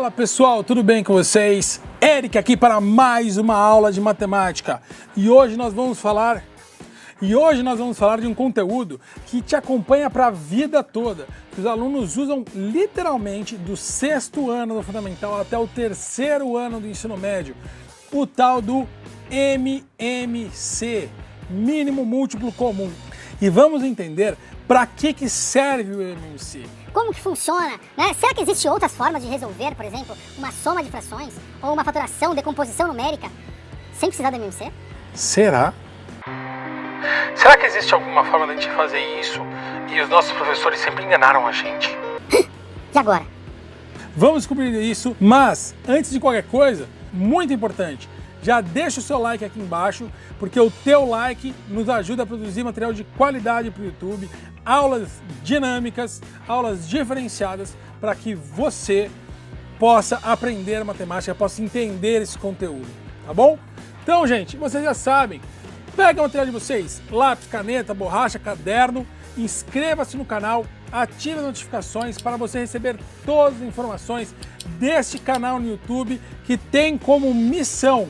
Fala pessoal, tudo bem com vocês? Eric aqui para mais uma aula de matemática. E hoje nós vamos falar de um conteúdo que te acompanha para a vida toda, que os alunos usam literalmente do 6º ano do fundamental até o 3º ano do ensino médio, o tal do MMC, mínimo múltiplo comum. E vamos entender para que serve o MMC. Como que funciona, né? Será que existem outras formas de resolver, por exemplo, uma soma de frações ou uma faturação, decomposição numérica, sem precisar do MMC? Será? Será que existe alguma forma de a gente fazer isso e os nossos professores sempre enganaram a gente? E agora? Vamos descobrir isso, mas antes de qualquer coisa, muito importante, já deixa o seu like aqui embaixo, porque o teu like nos ajuda a produzir material de qualidade para o YouTube, aulas dinâmicas, aulas diferenciadas, para que você possa aprender matemática, possa entender esse conteúdo, tá bom? Então, gente, vocês já sabem, pega o material de vocês, lápis, caneta, borracha, caderno, inscreva-se no canal, ative as notificações para você receber todas as informações deste canal no YouTube, que tem como missão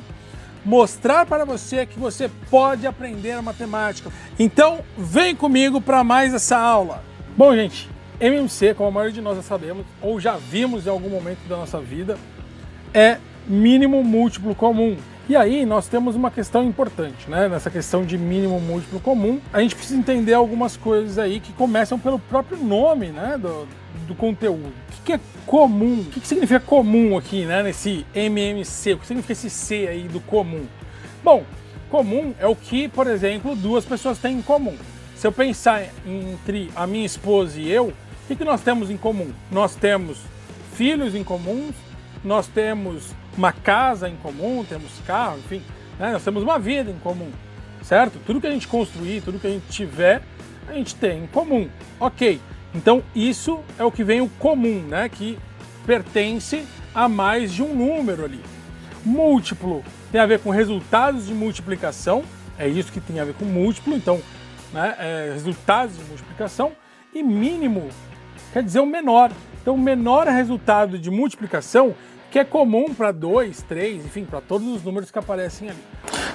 mostrar para você que você pode aprender matemática. Então, vem comigo para mais essa aula. Bom, gente, MMC, como a maioria de nós já sabemos, ou já vimos em algum momento da nossa vida, é mínimo múltiplo comum. E aí nós temos uma questão importante, né? Nessa questão de mínimo múltiplo comum, a gente precisa entender algumas coisas aí que começam pelo próprio nome, né, do conteúdo. O que é comum? O que significa comum aqui, né, nesse MMC? O que significa esse C aí do comum? Bom, comum é o que, por exemplo, duas pessoas têm em comum. Se eu pensar entre a minha esposa e eu, o que nós temos em comum? Nós temos filhos em comum, nós temos uma casa em comum, temos carro, enfim, né? Nós temos uma vida em comum, certo? Tudo que a gente construir, tudo que a gente tiver, a gente tem em comum. Ok, então isso é o que vem o comum, né? Que pertence a mais de um número ali. Múltiplo tem a ver com resultados de multiplicação, é isso que tem a ver com múltiplo, então, né? Resultados de multiplicação. E mínimo quer dizer o menor. Então, o menor resultado de multiplicação que é comum para 2, 3, enfim, para todos os números que aparecem ali.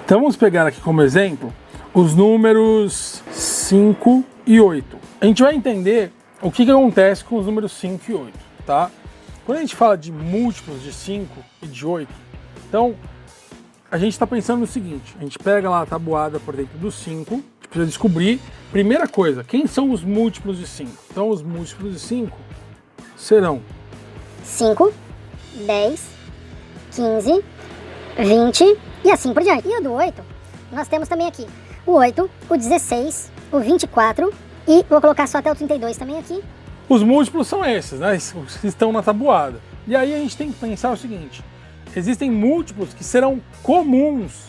Então vamos pegar aqui como exemplo os números 5 e 8. A gente vai entender o que acontece com os números 5 e 8, tá? Quando a gente fala de múltiplos de 5 e de 8, então a gente está pensando no seguinte, a gente pega lá a tabuada por dentro do 5, a gente precisa descobrir, primeira coisa, quem são os múltiplos de 5? Então os múltiplos de 5 serão 5, 10, 15, 20 e assim por diante. E o do 8, nós temos também aqui o 8, o 16, o 24 e vou colocar só até o 32 também aqui. Os múltiplos são esses, né? Os que estão na tabuada. E aí a gente tem que pensar o seguinte, existem múltiplos que serão comuns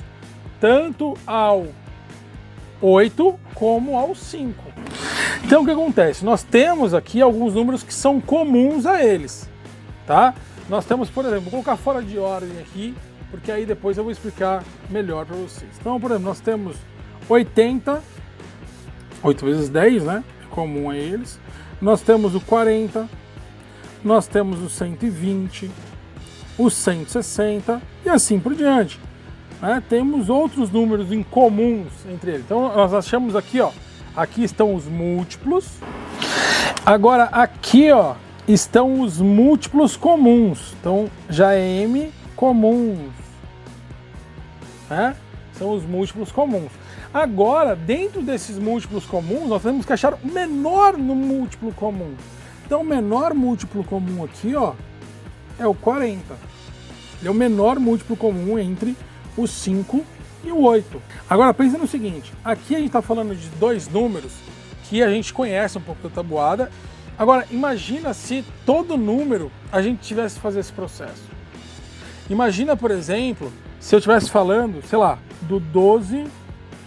tanto ao 8 como ao 5. Então o que acontece? Nós temos aqui alguns números que são comuns a eles, tá? Nós temos, por exemplo, vou colocar fora de ordem aqui, porque aí depois eu vou explicar melhor para vocês. Então, por exemplo, nós temos 80, 8 vezes 10, né? É comum a eles. Nós temos o 40, nós temos o 120, o 160 e assim por diante, né? Temos outros números incomuns entre eles. Então, nós achamos aqui, ó, aqui estão os múltiplos. Agora, aqui, ó, estão os múltiplos comuns, então já é M comuns, né? São os múltiplos comuns. Agora, dentro desses múltiplos comuns, nós temos que achar o menor no múltiplo comum. Então, o menor múltiplo comum aqui, ó, é o 40. Ele é o menor múltiplo comum entre o 5 e o 8. Agora, pensa no seguinte, aqui a gente está falando de dois números que a gente conhece um pouco da tabuada. Agora, imagina se todo número a gente tivesse que fazer esse processo. Imagina, por exemplo, se eu estivesse falando, sei lá, do 12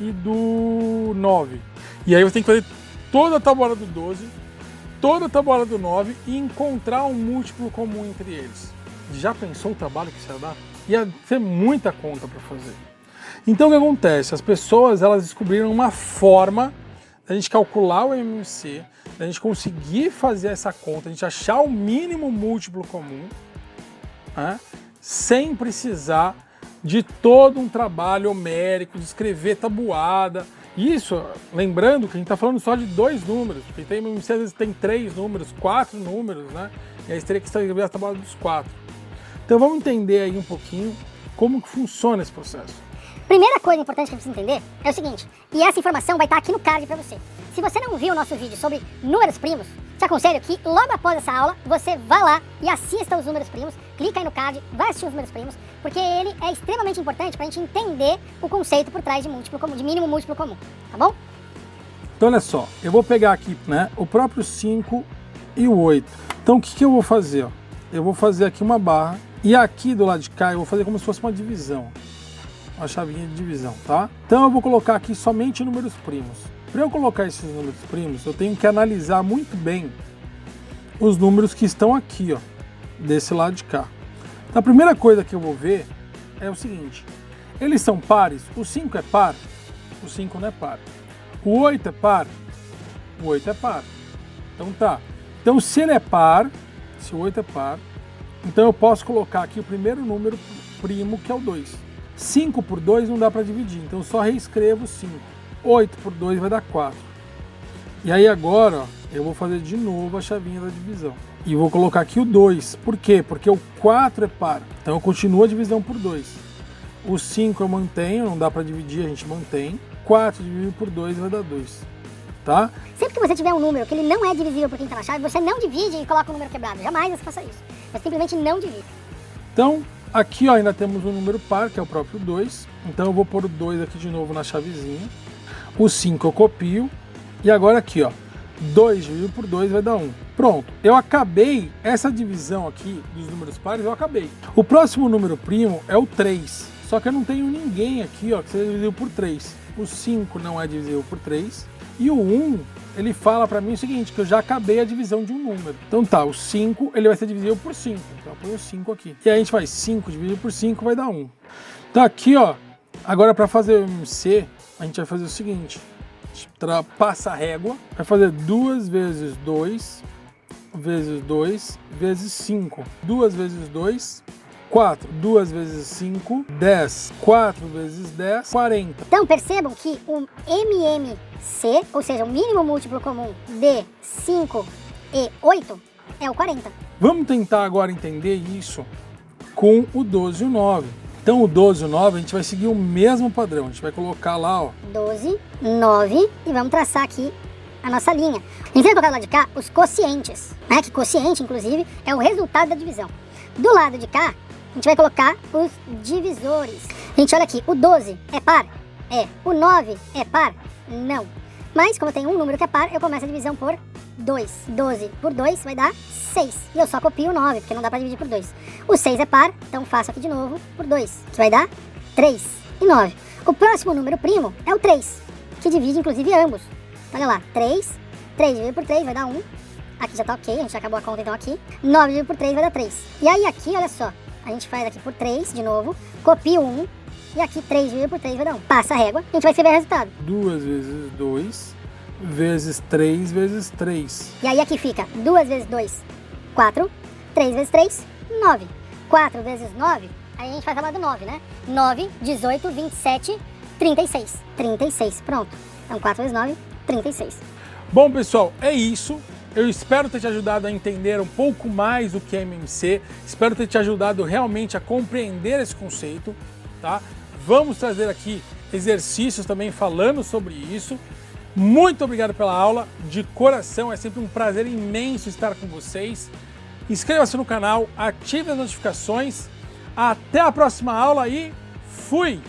e do 9. E aí eu tenho que fazer toda a tabuada do 12, toda a tabuada do 9 e encontrar um múltiplo comum entre eles. Já pensou o trabalho que isso ia dar? Ia ter muita conta para fazer. Então o que acontece? As pessoas elas descobriram uma forma da gente calcular o MMC, da gente conseguir fazer essa conta, a gente achar o mínimo múltiplo comum né, sem precisar de todo um trabalho homérico, de escrever tabuada. Isso, lembrando que a gente está falando só de 2 números, porque tem MMC às vezes tem 3 números, 4 números, né? E aí teria que escrever a tabuada dos 4. Então vamos entender aí um pouquinho como que funciona esse processo. Primeira coisa importante que a gente precisa entender é o seguinte, e essa informação vai estar aqui no card para você. Se você não viu o nosso vídeo sobre números primos, te aconselho que logo após essa aula, você vá lá e assista os números primos, clica aí no card, vai assistir os números primos, porque ele é extremamente importante para a gente entender o conceito por trás de múltiplo comum, de mínimo múltiplo comum, tá bom? Então olha só, eu vou pegar aqui, né, o próprio 5 e o 8. Então o que eu vou fazer? Ó? Eu vou fazer aqui uma barra e aqui do lado de cá eu vou fazer como se fosse uma divisão. Uma chavinha de divisão, tá? Então eu vou colocar aqui somente números primos. Para eu colocar esses números primos, eu tenho que analisar muito bem os números que estão aqui, ó, desse lado de cá. Então, a primeira coisa que eu vou ver é o seguinte, eles são pares, o 5 é par, o 5 não é par. O 8 é par, o 8 é par. Então tá. Então se ele é par, se o 8 é par, então eu posso colocar aqui o primeiro número primo, que é o 2. 5 por 2 não dá para dividir, então eu só reescrevo 5. 8 por 2 vai dar 4. E aí agora, ó, eu vou fazer de novo a chavinha da divisão. E vou colocar aqui o 2. Por quê? Porque o 4 é par. Então eu continuo a divisão por 2. O 5 eu mantenho, não dá para dividir, a gente mantém. 4 dividido por 2 vai dar 2. Tá? Sempre que você tiver um número que ele não é divisível por quem está na chave, você não divide e coloca o número quebrado. Jamais você faça isso. Você simplesmente não divide. Então, aqui ó, ainda temos um número par, que é o próprio 2. Então eu vou pôr o 2 aqui de novo na chavezinha. O 5 eu copio. E agora aqui, ó, 2 dividido por 2 vai dar 1. Pronto, eu acabei essa divisão aqui dos números pares, eu acabei. O próximo número primo é o 3. Só que eu não tenho ninguém aqui, ó, que seja divisível por 3. O 5 não é divisível por 3. E o 1, ele fala para mim o seguinte, que eu já acabei a divisão de um número. Então tá, o 5 ele vai ser divisível por 5. Então eu ponho o 5 aqui. E aí a gente faz 5 dividido por 5 vai dar 1. Então aqui, ó, agora para fazer o MC, a gente vai fazer o seguinte. Passa a régua, vai fazer 2 vezes 2, vezes 2, vezes 5. 2 vezes 2, 4. 2 vezes 5, 10. 4 vezes 10, 40. Então percebam que o MMC, ou seja, o mínimo múltiplo comum de 5 e 8, é o 40. Vamos tentar agora entender isso com o 12 e o 9. Então o 12 e o 9 a gente vai seguir o mesmo padrão, a gente vai colocar lá, ó. 12, 9 e vamos traçar aqui a nossa linha. A gente vai colocar do lado de cá os quocientes, né? Que quociente, inclusive, é o resultado da divisão. Do lado de cá, a gente vai colocar os divisores. A gente olha aqui, o 12 é par? É. O 9 é par? Não. Mas como eu tenho um número que é par, eu começo a divisão por 2. 12 por 2 vai dar 6. E eu só copio o 9, porque não dá para dividir por 2. O 6 é par, então faço aqui de novo por 2, que vai dar 3 e 9. O próximo número primo é o 3, que divide inclusive ambos. Olha lá, 3 dividido por 3 vai dar 1. Aqui já tá ok, a gente já acabou a conta então aqui. 9 dividido por 3 vai dar 3. E aí aqui, olha só, a gente faz aqui por 3 de novo, copia o 1. E aqui 3 dividido por 3 vai dar 1. Passa a régua, a gente vai escrever o resultado. 2 vezes 2, vezes 3, vezes 3. E aí aqui fica 2 vezes 2, 4. 3 vezes 3, 9. 4 vezes 9, aí a gente faz a lá do 9, né? 9, 18, 27, 36. 36, pronto. Então 4 vezes 9, 36. Bom, pessoal, é isso. Eu espero ter te ajudado a entender um pouco mais o que é MMC. Espero ter te ajudado realmente a compreender esse conceito, tá? Vamos trazer aqui exercícios também falando sobre isso. Muito obrigado pela aula, de coração, é sempre um prazer imenso estar com vocês. Inscreva-se no canal, ative as notificações. Até a próxima aula e fui!